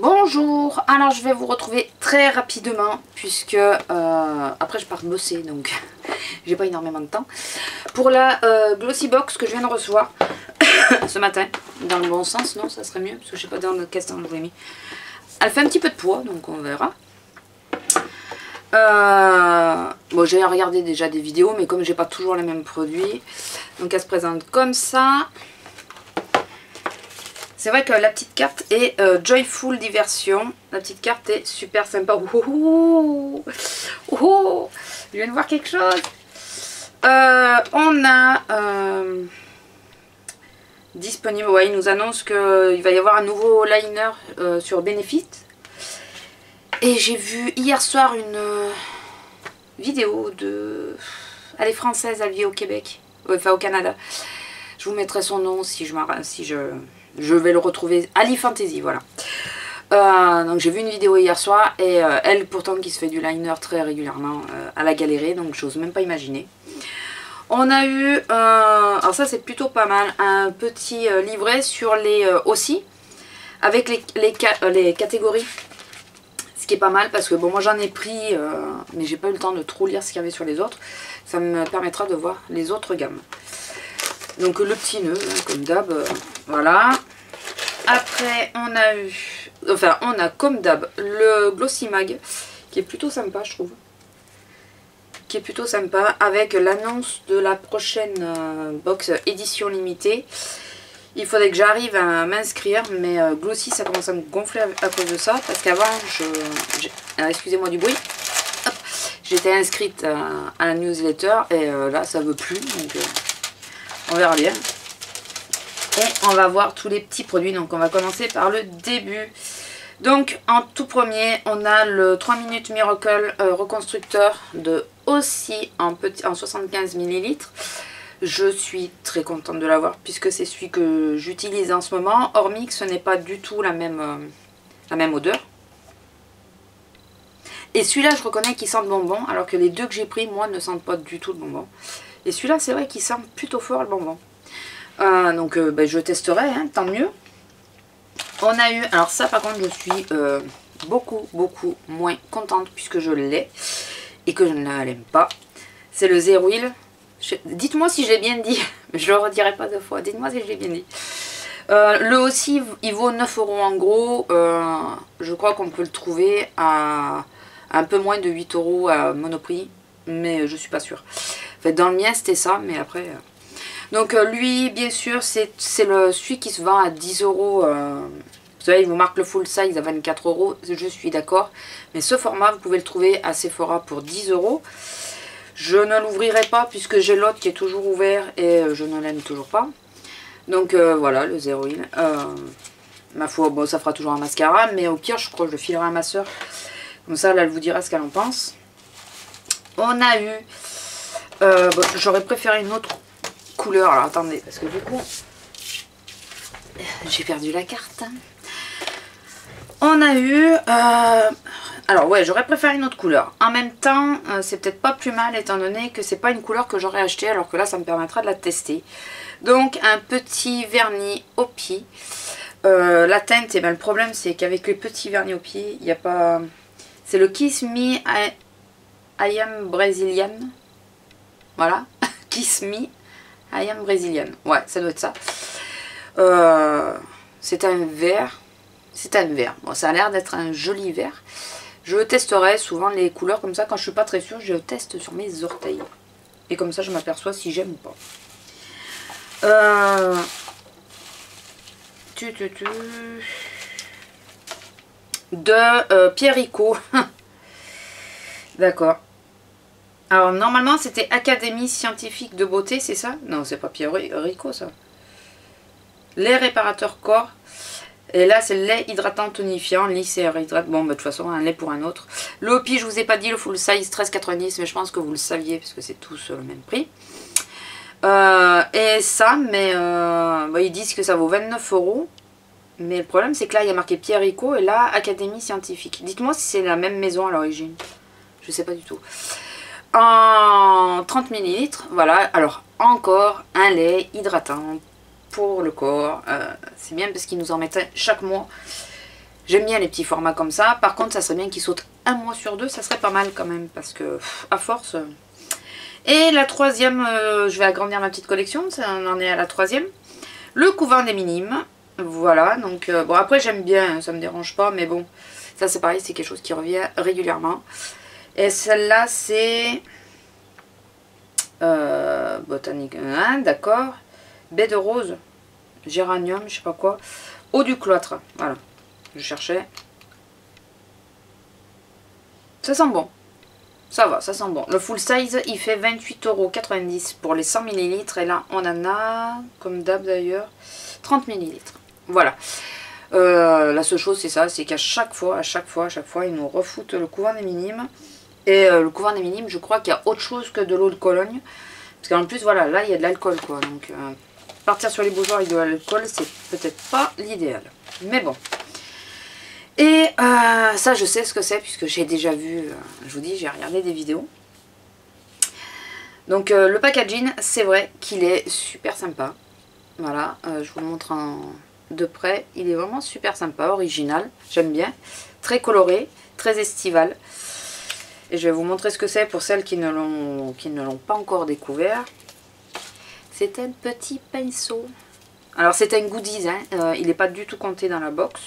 Bonjour, alors je vais vous retrouver très rapidement puisque après je pars bosser donc j'ai pas énormément de temps pour la Glossy Box que je viens de recevoir ce matin, dans le bon sens. Non, ça serait mieux parce que je sais pas dans quel sens je l'ai mis. Elle fait un petit peu de poids donc on verra. Bon, j'ai regardé déjà des vidéos mais comme j'ai pas toujours les mêmes produits, donc elle se présente comme ça. C'est vrai que la petite carte est Joyful Diversion. La petite carte est super sympa. Oh, je viens de voir quelque chose. On a disponible, ouais, il nous annonce qu'il va y avoir un nouveau liner sur Benefit. Et j'ai vu hier soir une vidéo de... Elle est française, elle vit au Québec, enfin au Canada. Je vous mettrai son nom si je vais le retrouver. Ali Fantasy, voilà. Donc j'ai vu une vidéo hier soir et elle pourtant qui se fait du liner très régulièrement à la galérée, donc j'ose même pas imaginer. On a eu, alors ça c'est plutôt pas mal, un petit livret sur les aussi, avec les catégories. Ce qui est pas mal parce que bon, moi j'en ai pris, mais j'ai pas eu le temps de trop lire ce qu'il y avait sur les autres. Ça me permettra de voir les autres gammes. Donc le petit nœud, hein, comme d'hab, voilà. Après on a eu, enfin on a comme d'hab le Glossy Mag, qui est plutôt sympa je trouve. Qui est plutôt sympa avec l'annonce de la prochaine box édition limitée. Il faudrait que j'arrive à m'inscrire, mais Glossy ça commence à me gonfler à cause de ça. Parce qu'avant, excusez-moi du bruit, j'étais inscrite à la newsletter et là ça veut plus. Donc on verra bien. Et on va voir tous les petits produits. Donc on va commencer par le début. Donc en tout premier, on a le 3 minutes Miracle reconstructeur de aussi en 75 ml. Je suis très contente de l'avoir puisque c'est celui que j'utilise en ce moment. Hormis que ce n'est pas du tout la même odeur. Et celui-là, je reconnais qu'il sent le bonbon, alors que les deux que j'ai pris, moi, ne sentent pas du tout le bonbon. Et celui-là, c'est vrai qu'il sent plutôt fort le bonbon. Donc, je testerai, hein, tant mieux. On a eu, alors ça, par contre, je suis beaucoup moins contente puisque je l'ai et que je ne l'aime pas. C'est le Zero Wheel. Dites-moi si j'ai bien dit, je ne le redirai pas deux fois. Dites-moi si j'ai bien dit. Le aussi, il vaut 9 € en gros. Je crois qu'on peut le trouver à un peu moins de 8 € à Monoprix, mais je suis pas sûre. En fait, dans le mien, c'était ça, mais après... Donc lui, bien sûr, c'est celui qui se vend à 10 €. Vous savez, il vous marque le full size à 24 €. Je suis d'accord. Mais ce format, vous pouvez le trouver à Sephora pour 10 €. Je ne l'ouvrirai pas puisque j'ai l'autre qui est toujours ouvert et je ne l'aime toujours pas. Donc voilà, le Zero Wheel. Ma foi, bon, ça fera toujours un mascara, mais au pire, je crois que je le filerai à ma soeur. Comme ça, là, elle vous dira ce qu'elle en pense. On a eu... bon, j'aurais préféré une autre couleur. Alors, attendez, parce que du coup... j'ai perdu la carte. On a eu... alors, ouais, j'aurais préféré une autre couleur. En même temps, c'est peut-être pas plus mal, étant donné que c'est pas une couleur que j'aurais acheté, alors que là, ça me permettra de la tester. Donc, un petit vernis au pied. La teinte, et ben, le problème, c'est qu'avec les petits vernis au pied, il n'y a pas... C'est le Kiss Me I Am Brazilian. Voilà. Kiss Me I Am Brazilian. Ouais, ça doit être ça. C'est un vert. C'est un vert. Bon, ça a l'air d'être un joli vert. Je testerai souvent les couleurs comme ça. Quand je suis pas très sûre, je teste sur mes orteils. Et comme ça, je m'aperçois si j'aime ou pas. De Pierrico. D'accord. Alors normalement c'était Académie Scientifique de Beauté, c'est ça? Non, c'est pas Pierrico ça. Lait réparateur corps. Et là c'est le lait hydratant tonifiant, lycéaire hydrate. Bon, bah, de toute façon, un lait pour un autre. Le Hopi, je vous ai pas dit, le full size 13,90, mais je pense que vous le saviez parce que c'est tous le même prix. Et ça, mais bah, ils disent que ça vaut 29 €. Mais le problème, c'est que là, il y a marqué Pierrico et là, Académie Scientifique. Dites-moi si c'est la même maison à l'origine. Je sais pas du tout. En 30 ml, voilà. Alors, encore un lait hydratant pour le corps. C'est bien parce qu'ils nous en mettent chaque mois. J'aime bien les petits formats comme ça. Par contre, ça serait bien qu'ils sautent un mois sur deux. Ça serait pas mal quand même. Parce que, à force... Et la troisième, je vais agrandir ma petite collection. Ça, on en est à la troisième. Le couvent des minimes. Voilà. Donc, bon, après, j'aime bien. Ça me dérange pas. Mais bon, ça, c'est pareil. C'est quelque chose qui revient régulièrement. Et celle-là, c'est... botanique 1, d'accord. Baie de rose. Géranium, je sais pas quoi. Eau du cloître. Voilà. Je cherchais. Ça sent bon. Ça va, ça sent bon. Le full size, il fait 28,90 € pour les 100 ml. Et là, on en a, comme d'hab d'ailleurs, 30 ml. Voilà. La seule chose, c'est ça. C'est qu'à chaque fois, ils nous refoutent le couvent des minimes. Et le couvent des minimes, je crois qu'il y a autre chose que de l'eau de Cologne. Parce qu'en plus, voilà, là, il y a de l'alcool, quoi. Donc, partir sur les bougeoirs avec de l'alcool, c'est peut-être pas l'idéal. Mais bon. Et ça, je sais ce que c'est, puisque j'ai déjà vu, je vous dis, j'ai regardé des vidéos. Donc, le packaging, c'est vrai qu'il est super sympa. Voilà, je vous le montre de près. Il est vraiment super sympa, original. J'aime bien. Très coloré, très estival. Et je vais vous montrer ce que c'est pour celles qui ne l'ont pas encore découvert. C'est un petit pinceau. Alors, c'est un goodies, hein. Il n'est pas du tout compté dans la box.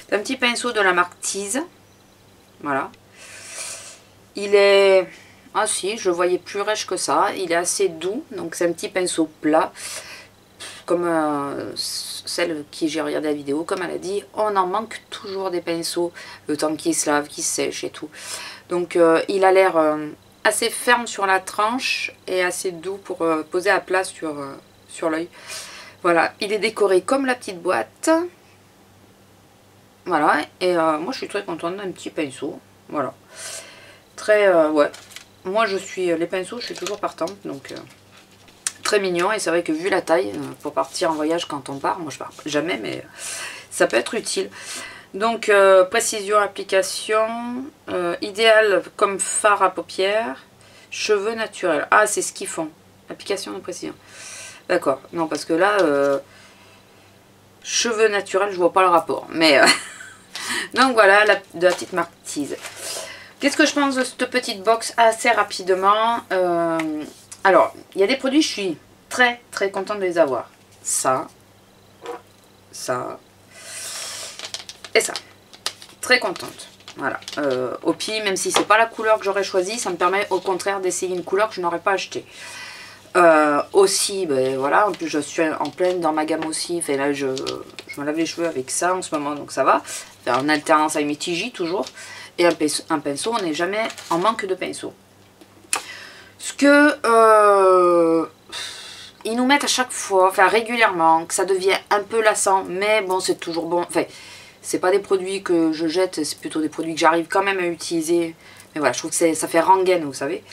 C'est un petit pinceau de la marque Tease. Voilà. Il est... Ah si, je le voyais plus rêche que ça. Il est assez doux. Donc c'est un petit pinceau plat. Comme celle qui j'ai regardé la vidéo. Comme elle a dit, on en manque toujours des pinceaux. Le temps qu'ils se lavent, qu'ils sèchent et tout. Donc il a l'air assez ferme sur la tranche. Et assez doux pour poser à plat sur l'œil. Voilà. Il est décoré comme la petite boîte. Voilà, et moi je suis très contente d'un petit pinceau, voilà. Très, ouais, moi je suis, les pinceaux je suis toujours partante, donc très mignon. Et c'est vrai que vu la taille, pour partir en voyage quand on part, moi je pars jamais, mais ça peut être utile. Donc précision, application, idéal comme fard à paupières, cheveux naturels. Ah, c'est ce qu'ils font, application de précision. D'accord, non parce que là, cheveux naturels, je vois pas le rapport, mais... Donc voilà, de la petite marque Tease. Qu'est-ce que je pense de cette petite box assez rapidement? Alors, il y a des produits, je suis très très contente de les avoir. Ça et ça. Très contente. Voilà. Au pire, même si c'est pas la couleur que j'aurais choisie, ça me permet au contraire d'essayer une couleur que je n'aurais pas achetée. Aussi, ben voilà, en plus je suis en pleine dans ma gamme aussi. Fait là, je me lave les cheveux avec ça en ce moment, donc ça va. En alternance avec mes TJ toujours. Et un pinceau, on n'est jamais en manque de pinceau. Ce que ils nous mettent à chaque fois, enfin régulièrement, que ça devient un peu lassant, mais bon, c'est toujours bon. Enfin, c'est pas des produits que je jette, c'est plutôt des produits que j'arrive quand même à utiliser. Mais voilà, je trouve que ça fait rengaine, vous savez.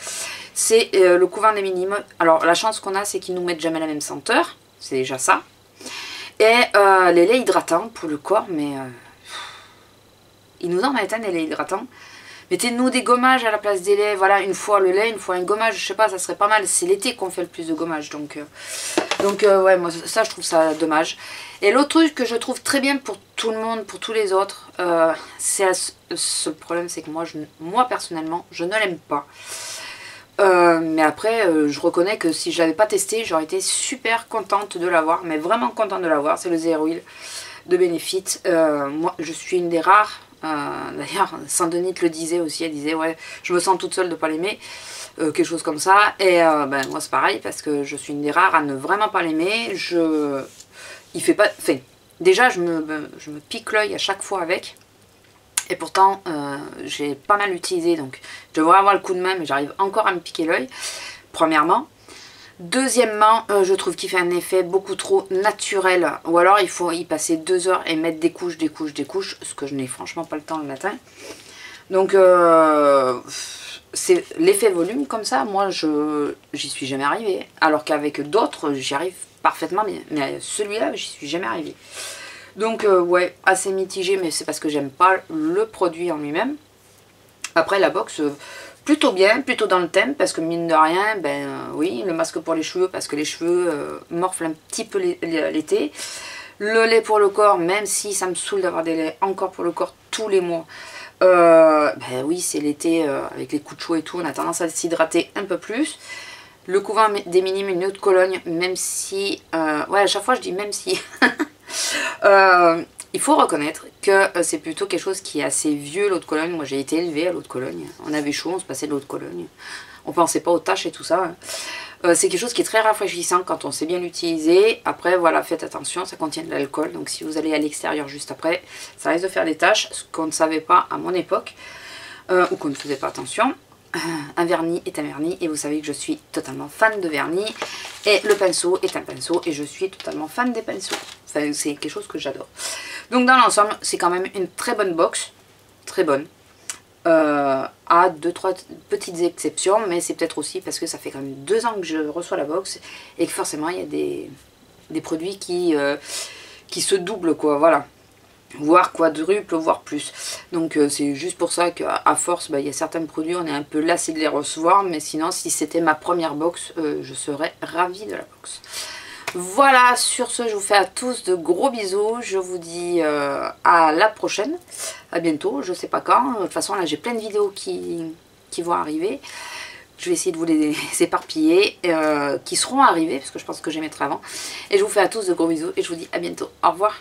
C'est le couvent des minimes. Alors, la chance qu'on a, c'est qu'ils nous mettent jamais la même senteur. C'est déjà ça. Et les laits hydratants pour le corps, mais... ils nous en mettent un des laits hydratants. Mettez-nous des gommages à la place des laits. Voilà, une fois le lait, une fois un gommage. Je sais pas, ça serait pas mal. C'est l'été qu'on fait le plus de gommage. Donc ouais, moi, ça, je trouve ça dommage. Et l'autre truc que je trouve très bien pour tout le monde, pour tous les autres, ce problème, c'est que moi, personnellement, je ne l'aime pas. Mais après, je reconnais que si je l'avais pas testé, j'aurais été super contente de l'avoir. Mais vraiment contente de l'avoir. C'est le Zero Oil de Benefit. Moi, je suis une des rares. D'ailleurs, Saint-Denis le disait aussi. Elle disait, ouais, je me sens toute seule de pas l'aimer. Quelque chose comme ça. Et ben, moi, c'est pareil. Parce que je suis une des rares à ne vraiment pas l'aimer. Il fait pas... Enfin, déjà, je me pique l'œil à chaque fois avec. Et pourtant, j'ai pas mal utilisé, donc je devrais avoir le coup de main, mais j'arrive encore à me piquer l'œil, premièrement. Deuxièmement, je trouve qu'il fait un effet beaucoup trop naturel. Ou alors, il faut y passer 2 heures et mettre des couches, ce que je n'ai franchement pas le temps le matin. Donc, c'est l'effet volume comme ça, moi, j'y suis jamais arrivée. Alors qu'avec d'autres, j'y arrive parfaitement, mais celui-là, j'y suis jamais arrivée. Donc ouais, assez mitigé, mais c'est parce que j'aime pas le produit en lui-même. Après la box, plutôt bien, plutôt dans le thème, parce que mine de rien, oui, le masque pour les cheveux, parce que les cheveux morflent un petit peu l'été. Le lait pour le corps, même si ça me saoule d'avoir des laits encore pour le corps tous les mois. Ben oui, c'est l'été, avec les coups de chaud et tout, on a tendance à s'hydrater un peu plus. Le couvent des Minimes, une eau de Cologne, même si... ouais, à chaque fois je dis même si... il faut reconnaître que c'est plutôt quelque chose qui est assez vieux, l'eau de Cologne. Moi j'ai été élevée à l'eau de Cologne. On avait chaud, on se passait de l'eau de Cologne. On pensait pas aux taches et tout ça. C'est quelque chose qui est très rafraîchissant quand on sait bien l'utiliser. Après voilà, faites attention, ça contient de l'alcool. Donc si vous allez à l'extérieur juste après, ça risque de faire des taches. Ce qu'on ne savait pas à mon époque. Ou qu'on ne faisait pas attention. Un vernis est un vernis et vous savez que je suis totalement fan de vernis. Et le pinceau est un pinceau et je suis totalement fan des pinceaux. Enfin, c'est quelque chose que j'adore. Donc dans l'ensemble, c'est quand même une très bonne box. Très bonne. À 2-3 petites exceptions, mais c'est peut-être aussi parce que ça fait quand même 2 ans que je reçois la box et que forcément il y a des produits qui se doublent, quoi, voilà. Voire quadruple, voire plus. Donc c'est juste pour ça qu'à force, il y a certains produits, on est un peu lassé de les recevoir, mais sinon si c'était ma première box, je serais ravie de la box. Voilà, sur ce, je vous fais à tous de gros bisous. Je vous dis à la prochaine. À bientôt, je sais pas quand. De toute façon, là, j'ai plein de vidéos qui vont arriver. Je vais essayer de vous les éparpiller, qui seront arrivées, parce que je pense que je les mettrai avant. Et je vous fais à tous de gros bisous et je vous dis à bientôt. Au revoir.